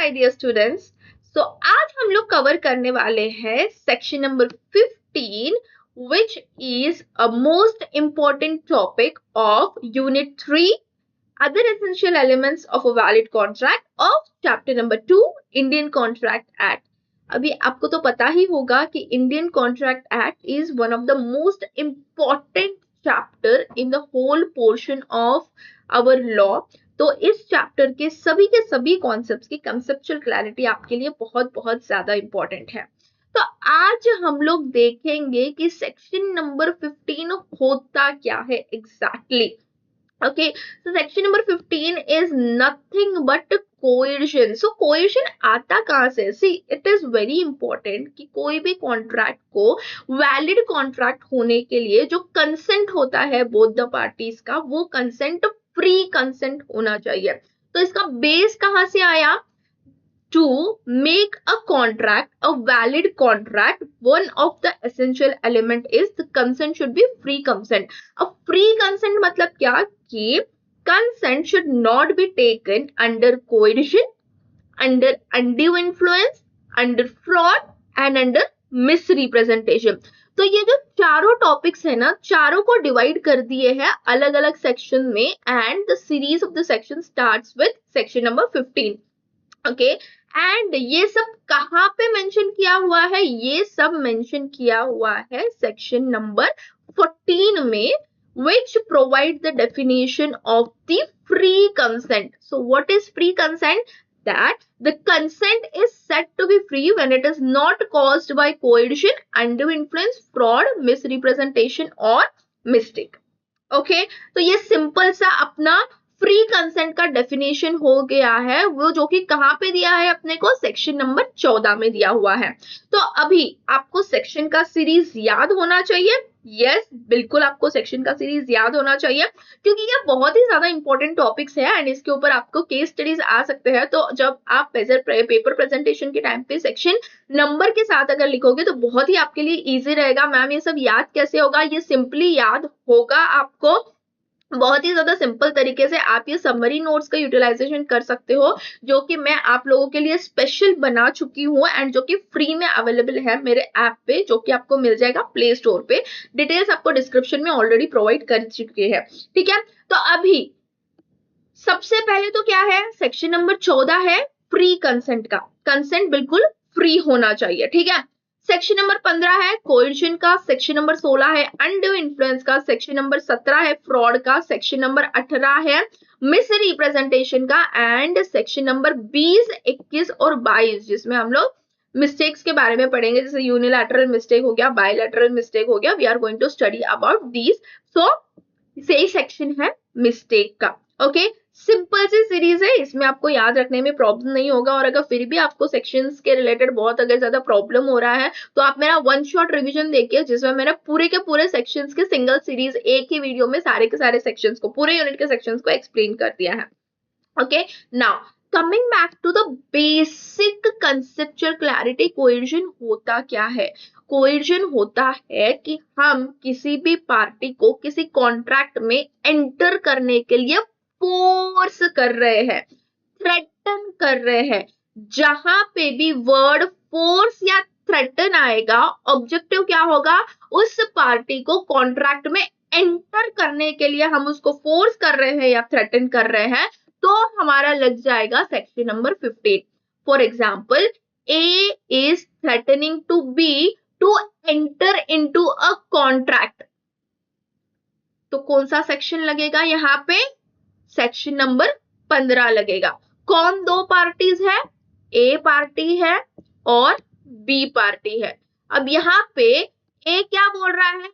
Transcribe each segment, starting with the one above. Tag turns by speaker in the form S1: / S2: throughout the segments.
S1: My dear students. सो आज हम लोग कवर करने वाले हैं section number 15 which is a most important topic of unit 3 other essential elements of a valid contract of chapter number 2 Indian Contract Act। अभी आपको तो पता ही होगा कि Indian contract act is one of the most important chapter in the whole portion of our law. तो इस chapter के सभी कॉन्सेप्ट्स की कंसेप्चुअल क्लैरिटी आपके लिए बहुत बहुत ज्यादा इंपॉर्टेंट है। तो आज हम लोग देखेंगे कि सेक्शन नंबर 15 होता क्या है exactly. Okay, so section number 15 is nothing but coercion. So coercion आता कहाँ से? See, it is very important कि कोई भी कॉन्ट्रैक्ट को वैलिड कॉन्ट्रैक्ट होने के लिए जो कंसेंट होता है बोथ द पार्टीज का, वो कंसेंट फ्री कंसेंट होना चाहिए। तो इसका बेस कहाँ से आया? To make a contract a valid contract, one of the essential element is the consent should be free consent। अब free consent मतलब क्या कि consent should not be taken under coercion, under undue influence, under fraud and under misrepresentation। तो ये जो चारों topics है ना, चारों को डिवाइड कर दिए हैं अलग अलग सेक्शन में and the series of the section starts with section number 15। Okay, and ये सब कहाँ पे मेंशन किया हुआ है? ये सब मेंशन किया हुआ है सेक्शन नंबर 14 में, which provide the definition of the free consent। So what is free consent? That the consent is said to be free when it is not caused by coercion, undue influence, fraud, misrepresentation or mistake। Okay, तो ये simple सा अपना free consent का definition हो गया है, वो जो कि कहाँ पे दिया है अपने को? सेक्शन नंबर 14 में दिया हुआ है। तो अभी आपको सेक्शन का सीरीज याद होना चाहिए। यस, बिल्कुल आपको सेक्शन का सीरीज याद होना चाहिए क्योंकि ये बहुत ही ज्यादा इंपॉर्टेंट टॉपिक्स है एंड इसके ऊपर आपको केस स्टडीज आ सकते हैं। तो जब आप पेपर प्रेजेंटेशन के टाइम पे सेक्शन नंबर के साथ अगर लिखोगे तो बहुत ही आपके लिए इजी रहेगा। मैम ये सब याद कैसे होगा? ये सिंपली याद होगा आपको बहुत ही ज्यादा सिंपल तरीके से। आप ये समरी नोट्स का यूटिलाइजेशन कर सकते हो जो कि मैं आप लोगों के लिए स्पेशल बना चुकी हूँ एंड जो कि फ्री में अवेलेबल है मेरे ऐप पे, जो कि आपको मिल जाएगा प्ले स्टोर पे। डिटेल्स आपको डिस्क्रिप्शन में ऑलरेडी प्रोवाइड कर चुके हैं, ठीक है। तो अभी सबसे पहले तो क्या है? सेक्शन नंबर 14 है फ्री कंसेंट का। कंसेंट बिल्कुल फ्री होना चाहिए, ठीक है। सेक्शन नंबर 15 है कोएर्शन का, सेक्शन नंबर 16 है अनड्यू इन्फ्लुएंस का, सेक्शन नंबर 17 है फ्रॉड का, सेक्शन नंबर 18 है मिस रिप्रेजेंटेशन का एंड सेक्शन नंबर 20, 21 और 22 जिसमें हम लोग मिस्टेक्स के बारे में पढ़ेंगे, जैसे यूनिलैटरल मिस्टेक हो गया, बायलैटरल मिस्टेक हो गया। We are going to study about these. So सही सेक्शन है मिस्टेक का। ओके, सिंपल सी सीरीज है, इसमें आपको याद रखने में प्रॉब्लम नहीं होगा। और अगर फिर भी आपको सेक्शंस के रिलेटेड बहुत अगर ज्यादा प्रॉब्लम हो रहा है तो आप मेरा वन शॉट रिवीजन देखिए जिसमें मैंने पूरे के पूरे सेक्शंस के सिंगल सीरीज एक ही वीडियो में सारे के सारे सेक्शंस को, पूरे यूनिट के सेक्शंस को एक्सप्लेन कर दिया है। Okay, now coming back to the basic conceptual clarity, coercion होता क्या है? कोएर्शन होता है कि हम किसी भी पार्टी को किसी कॉन्ट्रैक्ट में एंटर करने के लिए फोर्स कर रहे हैं, थ्रेटन कर रहे हैं। जहां पे भी वर्ड फोर्स या थ्रेटन आएगा, ऑब्जेक्टिव क्या होगा? उस पार्टी को कॉन्ट्रैक्ट में एंटर करने के लिए हम उसको फोर्स कर रहे हैं या थ्रेटन कर रहे हैं, तो हमारा लग जाएगा section number 15। For example, A is threatening to B to enter into a contract, तो कौन सा सेक्शन लगेगा यहाँ पे? सेक्शन नंबर 15 लगेगा। कौन दो पार्टीज है? ए पार्टी है और बी पार्टी है। अब यहाँ पे ए क्या बोल रहा है?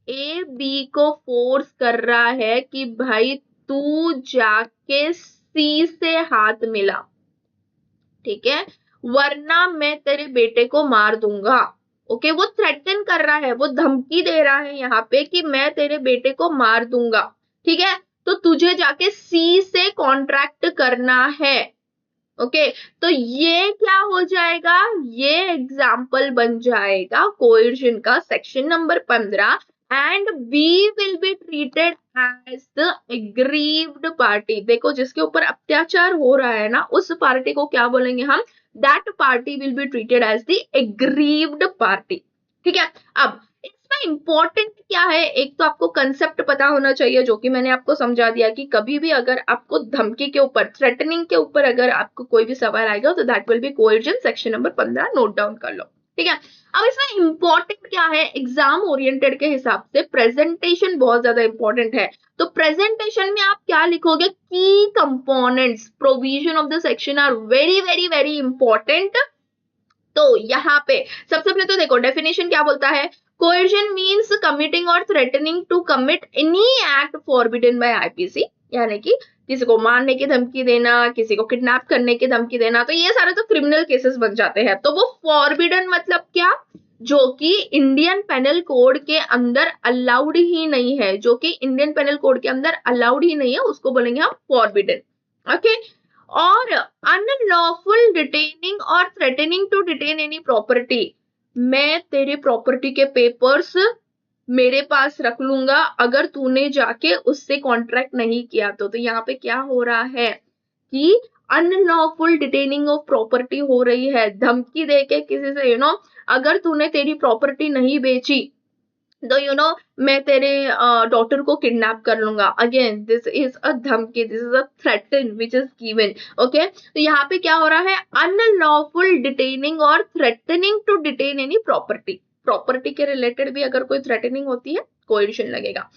S1: ए बी को फोर्स कर रहा है कि भाई तू जाके सी से हाथ मिला, ठीक है, वरना मैं तेरे बेटे को मार दूंगा। ओके, वो थ्रेटन कर रहा है, वो धमकी दे रहा है यहाँ पे कि मैं तेरे बेटे को मार दूंगा, ठीक है, तो तुझे जाके सी से कॉन्ट्रैक्ट करना है। ओके, तो ये क्या हो जाएगा? ये एग्जाम्पल बन जाएगा कोएर्शन का, section number 15 and B will be treated as the aggrieved party. देखो जिसके ऊपर अत्याचार हो रहा है ना, उस पार्टी को क्या बोलेंगे हम, that party will be treated as the aggrieved party. ठीक है, अब इसमें इंपॉर्टेंट क्या है, एक तो आपको कंसेप्ट पता होना चाहिए, जो कि मैंने आपको समझा दिया कि कभी भी अगर आपको धमकी के ऊपर, थ्रेटनिंग के ऊपर अगर आपको कोई भी सवाल आएगा तो that will be coercion, section number 15 note down कर लो। ठीक है, अब इसमें इंपॉर्टेंट क्या है, एग्जाम ओरिएंटेड के हिसाब से प्रेजेंटेशन बहुत ज्यादा इंपॉर्टेंट है। तो प्रेजेंटेशन में आप क्या लिखोगे, की components provision of the section are very very very important. तो यहाँ पे सबसे पहले तो देखो डेफिनेशन क्या बोलता है, कोएर्जन मींस कमिटिंग और threatening to commit any act forbidden by IPC, यानी कि किसी को मारने की धमकी देना, किसी को किडनैप करने की धमकी देना, तो ये सारे तो क्रिमिनल केसेस बन जाते हैं। तो वो फॉरबिडन मतलब क्या, जो कि इंडियन पेनल कोड के अंदर अलाउड ही नहीं है, जो कि इंडियन पेनल कोड के अंदर अलाउड ही नहीं है, उसको बोलेंगे हम फॉरबिडन। ओके, और अनलॉफुल डिटेनिंग और threatening to detain any property, मैं तेरे प्रॉपर्टी के पेपर्स मेरे पास रख लूंगा अगर तूने जाके उससे कॉन्ट्रैक्ट नहीं किया तो यहाँ पे क्या हो रहा है कि अनलॉफुल डिटेनिंग ऑफ प्रॉपर्टी हो रही है, धमकी देके किसी से अगर तूने तेरी प्रॉपर्टी नहीं बेची तो मैं तेरे डॉटर को किडनैप कर लूंगा। अगेन दिस इज अ धमकी, this is a threaten which is given. Okay, तो यहाँ पे क्या हो रहा है, अनलॉफुल डिटेनिंग और threatening to detain any property, property के रिलेटेड भी अगर कोई थ्रेटनिंग होती है कोएर्शन लगेगा।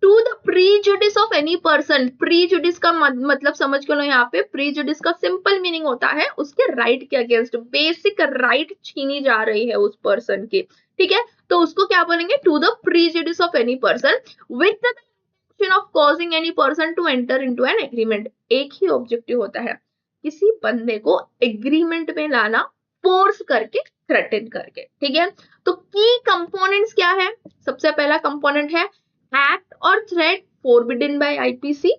S1: To the prejudice of any person, prejudice का मतलब समझ के लो, यहाँ पे प्रीजुडिस का सिंपल मीनिंग होता है उसके राइट के अगेंस्ट, बेसिक राइट छीनी जा रही है उस पर्सन की। ठीक है, तो उसको क्या बोलेंगे, to the prejudice of any person with the intention of causing any person to enter into an agreement. एक ही ऑब्जेक्टिव होता है, किसी बंदे को एग्रीमेंट में लाना, फोर्स करके, थ्रेटन करके। ठीक है, तो की कंपोनेंट्स क्या है, सबसे पहला कंपोनेंट है एक्ट और थ्रेट फोरबिडन बाय आईपीसी।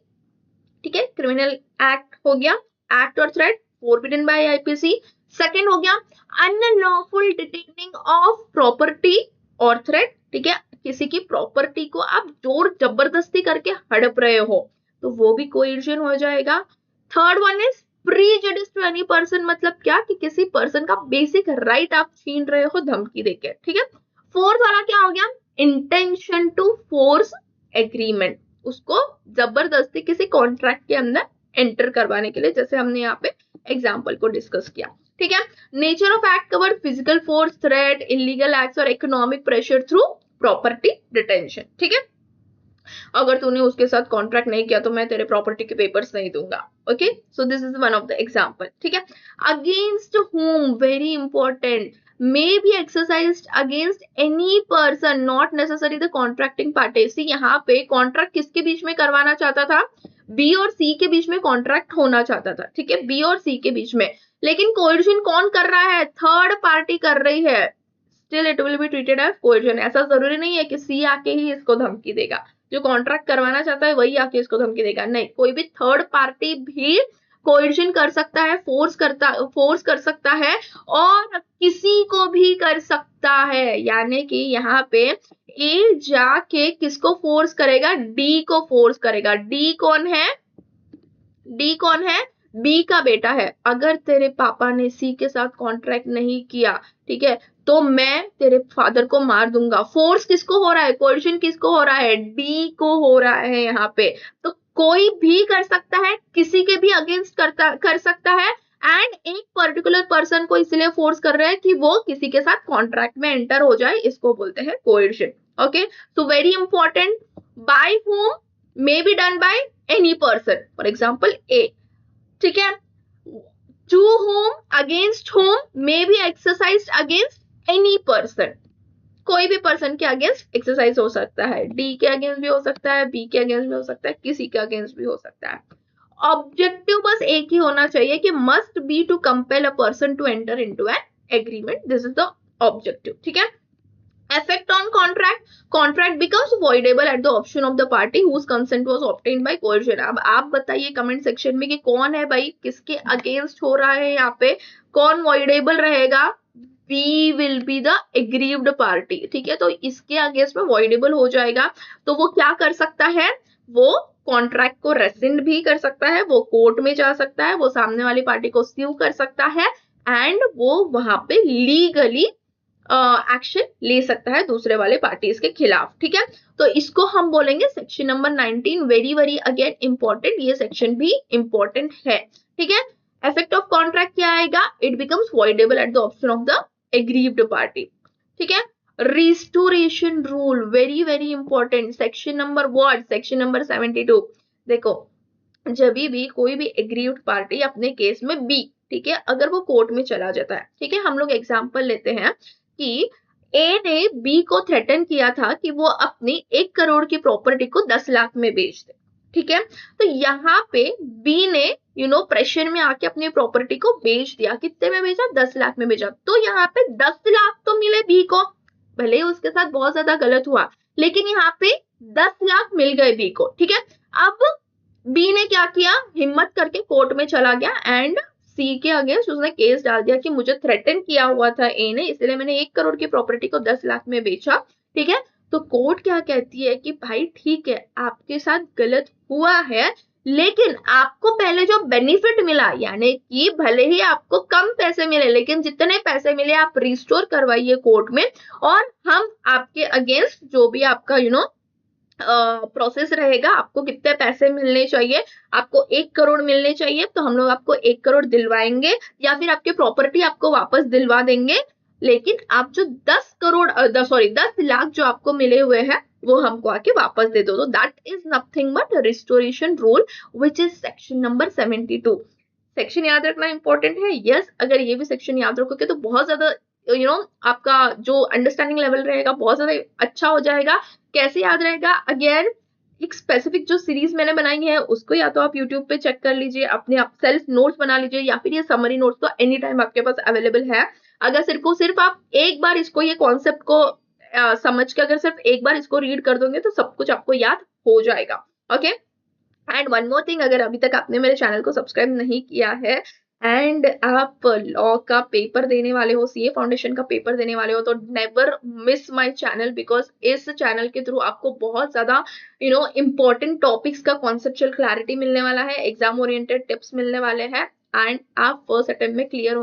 S1: ठीक है, क्रिमिनल एक्ट हो गया, एक्ट और threat forbidden by IPC. Second हो गया अनलॉफुल डिटेनिंग ऑफ प्रॉपर्टी और थ्रेट। ठीक है, किसी की प्रॉपर्टी को आप जोर जबरदस्ती करके हड़प रहे हो तो वो भी कोएर्जन हो जाएगा। Third one is prejudice to any person, मतलब क्या कि किसी पर्सन का बेसिक राइट आप छीन रहे हो धमकी देके। ठीक है, फोर्थ वाला क्या हो गया, इंटेंशन टू फोर्स एग्रीमेंट, उसको जबरदस्ती किसी कॉन्ट्रैक्ट के अंदर एंटर करवाने के लिए, जैसे हमने यहाँ पे एग्जाम्पल को डिस्कस किया। ठीक है, nature of act cover physical force, threat, illegal acts और economic pressure through property detention. ठीक है, अगर तूने उसके साथ कॉन्ट्रैक्ट नहीं किया तो मैं तेरे प्रॉपर्टी के पेपर्स नहीं दूंगा। Okay, so this is one of the example. ठीक है, against whom, very important, may be exercised against any person not necessary the contracting party। सी यहाँ पे कॉन्ट्रैक्ट किसके बीच में करवाना चाहता था, बी और सी के बीच में कॉन्ट्रैक्ट होना चाहता था। ठीक है, बी और सी के बीच में, लेकिन कोएर्जन कौन कर रहा है, थर्ड पार्टी कर रही है, still it will be treated as coercion. ऐसा जरूरी नहीं है कि सी आके ही इसको धमकी देगा, जो कॉन्ट्रैक्ट करवाना चाहता है वही आके इसको धमकी देगा, नहीं, कोई भी थर्ड पार्टी भी कोएर्जन कर सकता है, फोर्स कर सकता है और किसी को भी कर सकता है। यानी कि यहाँ पे ए जाके किसको फोर्स करेगा, डी को फोर्स करेगा। डी कौन है, डी कौन है, बी का बेटा है। अगर तेरे पापा ने सी के साथ कॉन्ट्रैक्ट नहीं किया, ठीक है, तो मैं तेरे फादर को मार दूंगा। फोर्स किसको हो रहा है, कोएर्जन किसको हो रहा है, डी को हो रहा है यहाँ पे। तो कोई भी कर सकता है, किसी के भी अगेंस्ट कर सकता है, एंड एक पर्टिकुलर पर्सन को इसलिए फोर्स कर रहे हैं कि वो किसी के साथ कॉन्ट्रैक्ट में एंटर हो जाए, इसको बोलते हैं coercion. Okay, so very important, by whom may be done by any person, for example A। ठीक है, to whom, against whom may be exercised against any person, कोई भी पर्सन के अगेंस्ट एक्सरसाइज हो सकता है, डी के अगेंस्ट भी हो सकता है, बी के अगेंस्ट भी हो सकता है, किसी के अगेंस्ट भी हो सकता है। ऑब्जेक्टिव बस एक ही होना चाहिए कि must be to compel a person to enter into an agreement, this is the objective. ठीक है, effect on contract becomes voidable at the option of the party whose consent was obtained by coercion। अब आप बताइए comment section में कि कौन है भाई, किसके अगेंस्ट हो रहा है, यहाँ पे कौन voidable रहेगा, B will be the aggrieved party, ठीक है। तो इसके अगेंस्ट में वॉइडेबल हो जाएगा, तो वो क्या कर सकता है, वो कॉन्ट्रैक्ट को रेसिंड भी कर सकता है, वो कोर्ट में जा सकता है, वो सामने वाली पार्टी को स्यू कर सकता है, एंड वो वहां पे लीगली एक्शन ले सकता है दूसरे वाले पार्टीज के खिलाफ, ठीक है। तो इसको हम बोलेंगे section number 19, very very again important, ये सेक्शन भी इंपॉर्टेंट है, ठीक है। इफेक्ट ऑफ कॉन्ट्रैक्ट क्या आएगा, it becomes voidable at the option of the aggrieved party, ठीक है। Restoration rule, very very important, section number what, section number 72। देखो, जब भी कोई भी एग्रीव्ड पार्टी अपने केस में बी, ठीक है, अगर वो कोर्ट में चला जाता है, ठीक है, हम लोग एग्जांपल लेते हैं कि ए ने बी को थ्रेटन किया था कि वो अपनी 1 करोड़ की प्रॉपर्टी को 10 लाख में बेच दे, ठीक है। तो यहाँ पे बी ने प्रेशर में आके अपनी प्रॉपर्टी को बेच दिया, कितने में बेचा, 10 लाख में बेचा। तो यहाँ पे 10 लाख तो मिले बी को, भले ही उसके साथ बहुत ज्यादा गलत हुआ, लेकिन यहाँ पे 10 लाख मिल गए बी को, ठीक है। अब बी ने क्या किया, हिम्मत करके कोर्ट में चला गया एंड सी के अगेंस्ट उसने केस डाल दिया कि मुझे थ्रेटन किया हुआ था ए ने, इसलिए मैंने 1 करोड़ की प्रॉपर्टी को 10 लाख में बेचा, ठीक है। तो कोर्ट क्या कहती है कि भाई ठीक है, आपके साथ गलत हुआ है, लेकिन आपको पहले जो बेनिफिट मिला, यानी कि भले ही आपको कम पैसे मिले, लेकिन जितने पैसे मिले आप रिस्टोर करवाइए कोर्ट में, और हम आपके अगेंस्ट जो भी आपका प्रोसेस रहेगा, आपको कितने पैसे मिलने चाहिए, आपको 1 करोड़ मिलने चाहिए, तो हम लोग आपको 1 करोड़ दिलवाएंगे, या फिर आपकी प्रॉपर्टी आपको वापस दिलवा देंगे, लेकिन आप जो 10 लाख जो आपको मिले हुए हैं वो हमको आके वापस दे दो। तो that is nothing but restoration rule which is section number 72। Section याद रखना इंपॉर्टेंट है, यस, अगर ये भी सेक्शन याद रखोगे तो बहुत ज्यादा आपका जो अंडरस्टैंडिंग लेवल रहेगा बहुत ज्यादा अच्छा हो जाएगा। कैसे याद रहेगा, अगेन एक स्पेसिफिक जो सीरीज मैंने बनाई है उसको या तो आप यूट्यूब पे चेक कर लीजिए, अपने आप सेल्फ नोट्स बना लीजिए, या फिर ये समरी नोट्स तो एनी टाइम आपके पास अवेलेबल है। अगर सिर्फ आप एक बार इसको, ये कॉन्सेप्ट को समझ के अगर सिर्फ एक बार इसको रीड कर दोगे तो सब कुछ आपको याद हो जाएगा, okay. And one more thing, अगर अभी तक आपने मेरे चैनल को सब्सक्राइब नहीं किया है एंड आप लॉ का पेपर देने वाले हो, सीए फाउंडेशन का पेपर देने वाले हो, तो never miss my channel, because इस चैनल के थ्रू आपको बहुत ज्यादा इंपॉर्टेंट टॉपिक्स का कॉन्सेप्चुअल क्लैरिटी मिलने वाला है, एग्जाम ओरिएंटेड टिप्स मिलने वाले हैं, एंड आप फर्स्ट अटेम्प्ट में क्लियर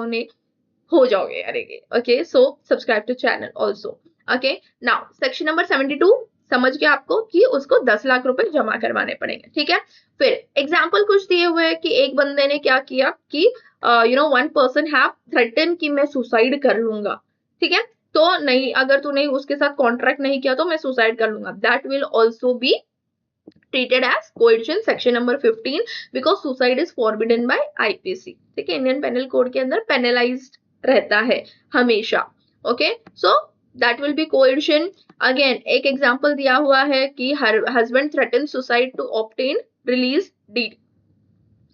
S1: हो जाओगे यार। Okay, so subscribe to channel also, okay. Now section number 72 समझ गया आपको कि उसको 10 लाख रुपए जमा करवाने पड़ेंगे, ठीक है। फिर एग्जाम्पल कुछ दिए हुए हैं कि एक बंदे ने क्या किया कि वन पर्सन हैव थ्रेटन कि मैं सुसाइड कर लूंगा, ठीक है। तो नहीं, अगर तूने उसके साथ कॉन्ट्रैक्ट नहीं किया तो मैं सुसाइड कर लूंगा, that will also B treated as coercion, section number 15, because suicide is forbidden by IPC, ठीक है। इंडियन पेनल कोड के अंदर पेनलाइज्ड रहता है हमेशा, okay. So that will be coercion. Again एक एग्जांपल दिया हुआ है कि husband threaten suicide to obtain release deed,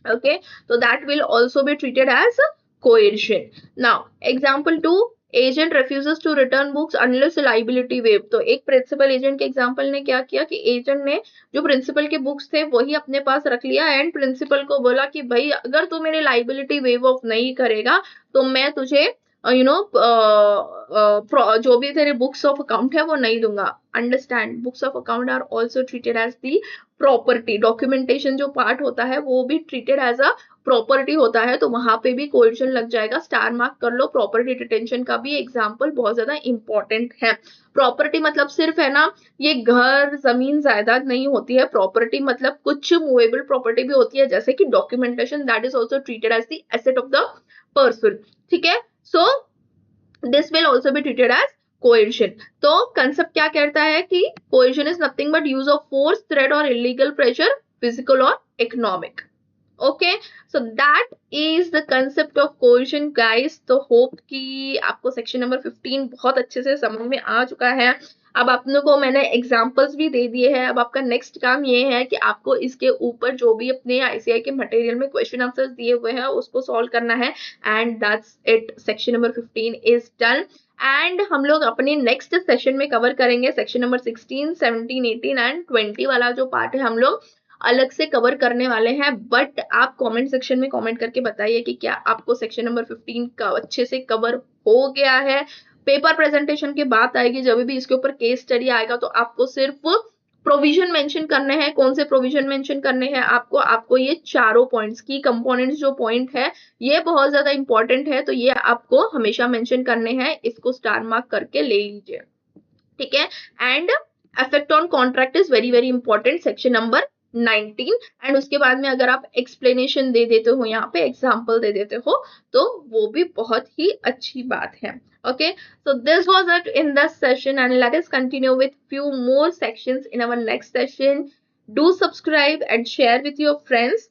S1: okay, so that will also be treated as a coercion. Now example 2, agent refuses to return books unless liability waived। तो एक principal agent के example ने क्या किया कि एजेंट ने जो principal के बुक्स थे वही अपने पास रख लिया एंड प्रिंसिपल को बोला कि भाई अगर तू मेरी लाइबिलिटी वेव ऑफ नहीं करेगा तो मैं तुझे जो भी तेरे बुक्स ऑफ अकाउंट है वो नहीं दूंगा। Understand, books of account are also treated as the property, documentation जो पार्ट होता है वो भी ट्रीटेड एज अ प्रॉपर्टी होता है, तो वहां पे भी कोएर्शन लग जाएगा, स्टार मार्क कर लो। प्रॉपर्टी डिटेंशन का भी एग्जांपल बहुत ज्यादा इंपॉर्टेंट है। प्रॉपर्टी मतलब सिर्फ है ना, ये घर जमीन जायदाद नहीं होती है, प्रॉपर्टी मतलब कुछ मूवेबल प्रॉपर्टी भी होती है, जैसे कि documentation, that is also treated as the asset of the person, ठीक है। So this will also be treated as coercion. तो कंसेप्ट क्या कहता है कि coercion is nothing but use of force, threat और इलीगल प्रेशर, फिजिकल और economic, okay. So that is the concept of coercion guys. तो होप कि आपको सेक्शन नंबर 15 बहुत अच्छे से समझ में आ चुका है। अब आप लोगों को मैंने एग्जांपल्स भी दे दिए हैं, अब आपका नेक्स्ट काम ये है कि आपको इसके ऊपर जो भी अपने आईसीआई के मटेरियल में क्वेश्चन आंसर्स दिए हुए हैं उसको सॉल्व करना है, and that's it, section number 15 is done. And हम लोग अपने नेक्स्ट सेशन में कवर करेंगे सेक्शन नंबर 16, 17, 18 एंड 20 वाला जो पार्ट है हम लोग अलग से कवर करने वाले हैं, बट आप कमेंट सेक्शन में कमेंट करके बताइए कि क्या आपको सेक्शन नंबर 15 का अच्छे से कवर हो गया है। पेपर प्रेजेंटेशन की बात आएगी, जब भी इसके ऊपर केस स्टडी आएगा तो आपको सिर्फ प्रोविजन मेंशन करने हैं। कौन से प्रोविजन मेंशन करने हैं आपको ये चारों पॉइंट्स की कंपोनेंट्स जो पॉइंट है ये बहुत ज्यादा इंपॉर्टेंट है, तो ये आपको हमेशा मेंशन करने हैं, इसको स्टार मार्क करके ले लीजिए, ठीक है। And effect on contract is very very important, section number 19। And उसके बाद में अगर आप एक्सप्लेनेशन दे देते हो, यहाँ पे एग्जाम्पल दे देते हो, तो वो भी बहुत ही अच्छी बात है। Okay, so this was it in this session, and let us continue with few more sections in our next session. Do subscribe and share with your friends.